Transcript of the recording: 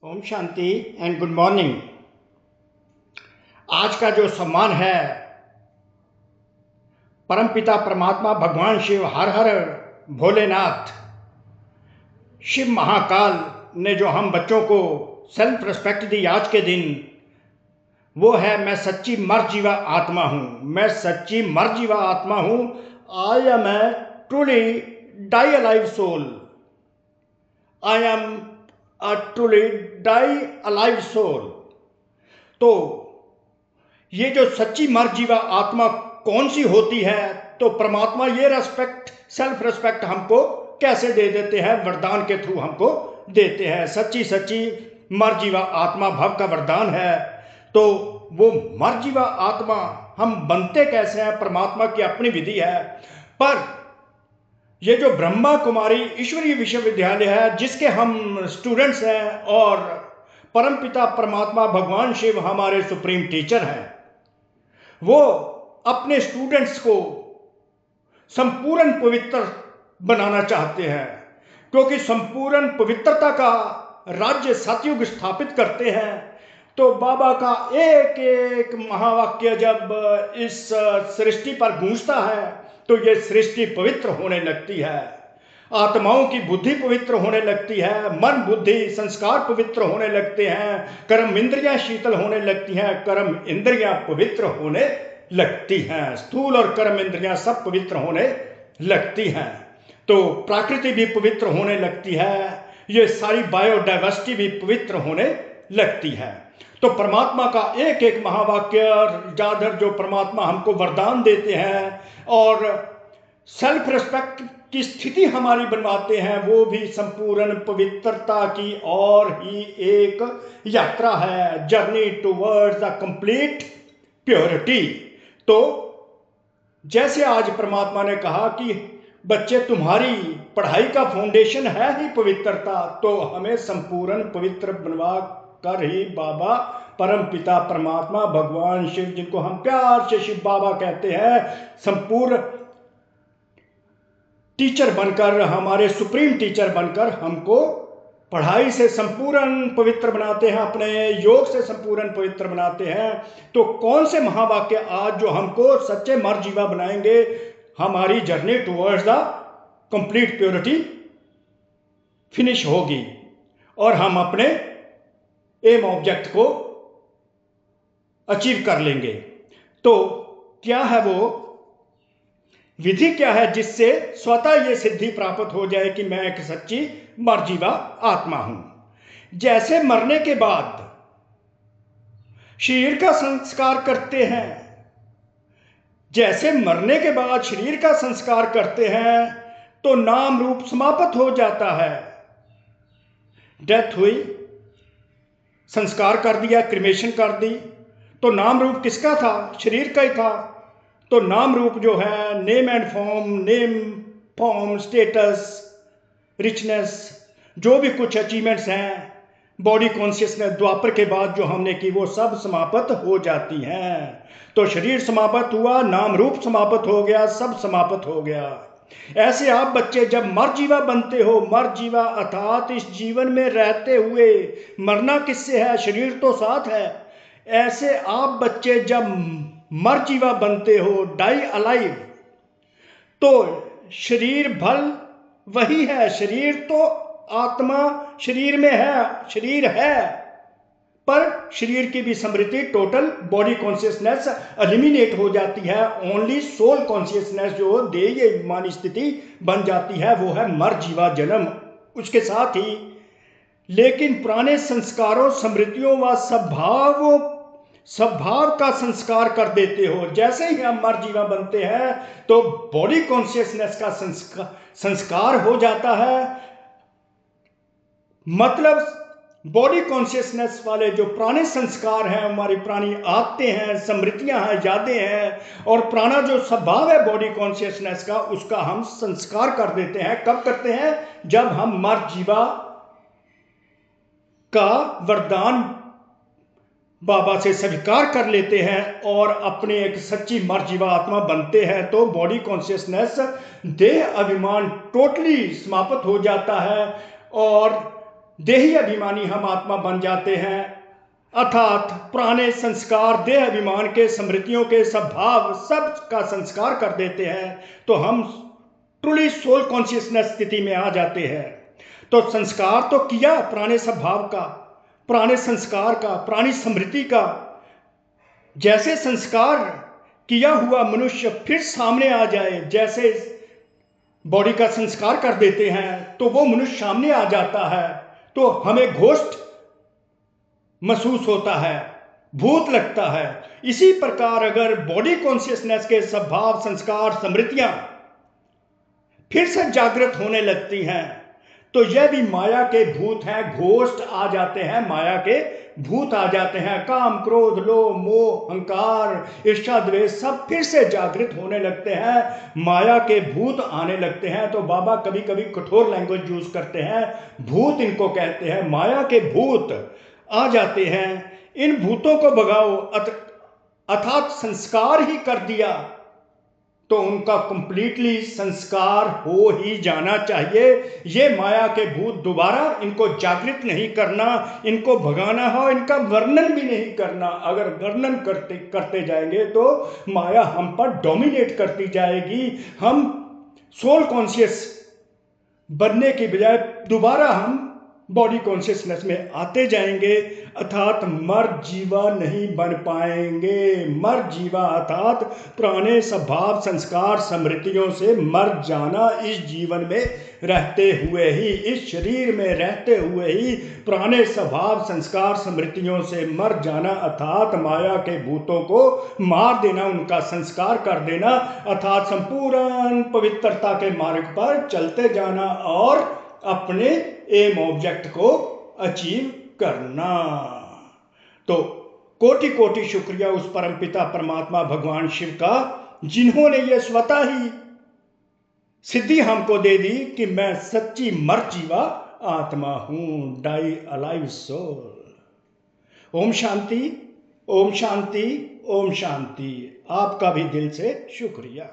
Om Shanti and good morning. आज का जो सम्मान है परमपिता परमात्मा भगवान शिव, हर हर भोलेनाथ, शिव महाकाल ने जो हम बच्चों को सेल्फ रिस्पेक्ट दी आज के दिन, वो है मैं सच्ची मर जीवा आत्मा हूं। मैं सच्ची मर जीवा आत्मा हूं। I am a truly die alive soul. I am a truly die alive soul. तो ये जो सच्ची मर जीवा आत्मा कौन सी होती है, तो परमात्मा ये रेस्पेक्ट, सेल्फ रेस्पेक्ट हमको कैसे दे देते हैं? वरदान के थ्रू हमको देते हैं। सच्ची सच्ची मर जीवा आत्मा भव का वरदान है। तो वो मर जीवा आत्मा हम बनते कैसे हैं? परमात्मा की अपनी विधि है। पर ये जो ब्रह्मा कुमारी ईश्वरीय विश्वविद्यालय है, जिसके हम स्टूडेंट्स हैं, और परमपिता परमात्मा भगवान शिव हमारे सुप्रीम टीचर हैं, वो अपने स्टूडेंट्स को संपूर्ण पवित्र बनाना चाहते हैं, क्योंकि संपूर्ण पवित्रता का राज्य सतयुग स्थापित करते हैं। तो बाबा का एक एक महावाक्य जब इस सृष्टि पर गूंजता है तो ये सृष्टि पवित्र होने लगती है। आत्माओं की बुद्धि पवित्र होने लगती है, मन बुद्धि संस्कार पवित्र होने लगते हैं, कर्म इंद्रियां शीतल होने लगती हैं, कर्म इंद्रियां पवित्र होने लगती हैं, स्थूल और कर्म इंद्रियां सब पवित्र होने लगती हैं। तो प्रकृति भी पवित्र होने लगती है, ये सारी बायोडाइवर्सिटी भी पवित्र होने लगती है। तो परमात्मा का एक एक महावाक्य जाधर जो परमात्मा हमको वरदान देते हैं और सेल्फ रिस्पेक्ट की स्थिति हमारी बनवाते हैं, वो भी संपूर्ण पवित्रता की और ही एक यात्रा है, journey towards the complete purity. तो जैसे आज परमात्मा ने कहा कि बच्चे तुम्हारी पढ़ाई का फाउंडेशन है ही पवित्रता, तो हमें संपूर्ण पवित्र बनवा कर ही बाबा परम पिता परमात्मा भगवान शिव, जिनको हम प्यार से शिव बाबा कहते हैं, संपूर्ण टीचर बनकर, हमारे सुप्रीम टीचर बनकर हमको पढ़ाई से संपूर्ण पवित्र बनाते हैं, अपने योग से संपूर्ण पवित्र बनाते हैं। तो कौन से महावाक्य आज जो हमको सच्चे मर जीवा बनाएंगे, हमारी journey towards the complete purity finish होगी और हम अपने एम ऑब्जेक्ट को अचीव कर लेंगे। तो क्या है वो विधि, क्या है जिससे स्वतः ये सिद्धि प्राप्त हो जाए कि मैं एक सच्ची मरजीवा आत्मा हूं? जैसे मरने के बाद शरीर का संस्कार करते हैं, जैसे मरने के बाद शरीर का संस्कार करते हैं तो नाम रूप समाप्त हो जाता है। डेथ हुई, संस्कार कर दिया, क्रिमेशन कर दी, तो नाम रूप किसका था? शरीर का ही था। तो नाम रूप जो है, name and form, name form status richness, जो भी कुछ अचीवमेंट्स हैं, बॉडी कॉन्शियसनेस द्वापर के बाद जो हमने की, वो सब समाप्त हो जाती हैं। तो शरीर समाप्त हुआ, नाम रूप समाप्त हो गया, सब समाप्त हो गया। ऐसे आप बच्चे जब मर जीवा बनते हो, मर जीवा अर्थात इस जीवन में रहते हुए मरना किससे है? शरीर तो साथ है। ऐसे आप बच्चे जब मर जीवा बनते हो, डाई अलाइव, तो शरीर भल वही है। शरीर तो आत्मा शरीर में है, शरीर है, पर शरीर की भी स्मृति, टोटल बॉडी कॉन्शियसनेस एलिमिनेट हो जाती है। ओनली सोल कॉन्शियसनेस जो देय मानी स्थिति बन जाती है, वो है मर जीवा जन्म। उसके साथ ही लेकिन पुराने संस्कारों, स्मृतियों व स्वभाव का संस्कार कर देते हो। जैसे ही हम मर जीवा बनते हैं तो बॉडी कॉन्शियसनेस का संस्कार हो जाता है। मतलब बॉडी कॉन्शियसनेस वाले जो पुराने संस्कार हैं, हमारी पुरानी आदतें हैं, स्मृतियां हैं, यादें हैं, और पुराना जो स्वभाव है बॉडी कॉन्शियसनेस का, उसका हम संस्कार कर देते हैं। कब करते हैं? जब हम मर जीवा का वरदान बाबा से स्वीकार कर लेते हैं और अपने एक सच्ची मरजीवा आत्मा बनते हैं। तो बॉडी कॉन्शियसनेस, देह अभिमान टोटली समाप्त हो जाता है और देही अभिमानी हम आत्मा बन जाते हैं, अर्थात पुराने संस्कार देह अभिमान के स्मृतियों के स्वभाव सब का संस्कार कर देते हैं, तो हम ट्रूली सोल कॉन्शियसनेस स्थिति में आ जाते हैं। तो संस्कार तो किया पुराने स्वभाव का, पुराने संस्कार का, पुरानी स्मृति का। जैसे संस्कार किया हुआ मनुष्य फिर सामने आ जाए, जैसे बॉडी का संस्कार कर देते हैं तो वो मनुष्य सामने आ जाता है, तो हमें घोस्ट महसूस होता है, भूत लगता है। इसी प्रकार अगर बॉडी कॉन्शियसनेस के स्वभाव, संस्कार, स्मृतियां फिर से जागृत होने लगती हैं, तो यह भी माया के भूत हैं, घोस्ट आ जाते हैं, माया के भूत आ जाते हैं। काम, क्रोध, लोभ, मोह, अहंकार, ईर्ष्या, द्वेष सब फिर से जागृत होने लगते हैं, माया के भूत आने लगते हैं। तो बाबा कभी कभी कठोर लैंग्वेज यूज करते हैं, भूत इनको कहते हैं, माया के भूत आ जाते हैं। इन भूतों को भगाओ, अर्थात संस्कार ही कर दिया तो उनका कंप्लीटली संस्कार हो ही जाना चाहिए। ये माया के भूत दोबारा इनको जागृत नहीं करना, इनको भगाना हो, इनका वर्णन भी नहीं करना। अगर वर्णन करते जाएंगे तो माया हम पर डोमिनेट करती जाएगी। हम सोल कॉन्शियस बनने की बजाय दोबारा हम बॉडी कॉन्शियसनेस में आते जाएंगे, अर्थात मर जीवा नहीं बन पाएंगे। मर जीवा अर्थात पुराने स्वभाव, संस्कार, स्मृतियों से मर जाना, इस जीवन में रहते हुए ही, इस शरीर में रहते हुए ही पुराने स्वभाव, संस्कार, स्मृतियों से मर जाना, अर्थात माया के भूतों को मार देना, उनका संस्कार कर देना, अर्थात संपूर्ण पवित्रता के मार्ग पर चलते जाना और अपने एम ऑब्जेक्ट को अचीव करना। तो कोटि कोटि शुक्रिया उस परमपिता परमात्मा भगवान शिव का, जिन्होंने ये स्वतः ही सिद्धि हमको दे दी कि मैं सच्ची मर जीवा आत्मा हूं, die alive soul. Om Shanti, Om Shanti, Om Shanti. आपका भी दिल से शुक्रिया।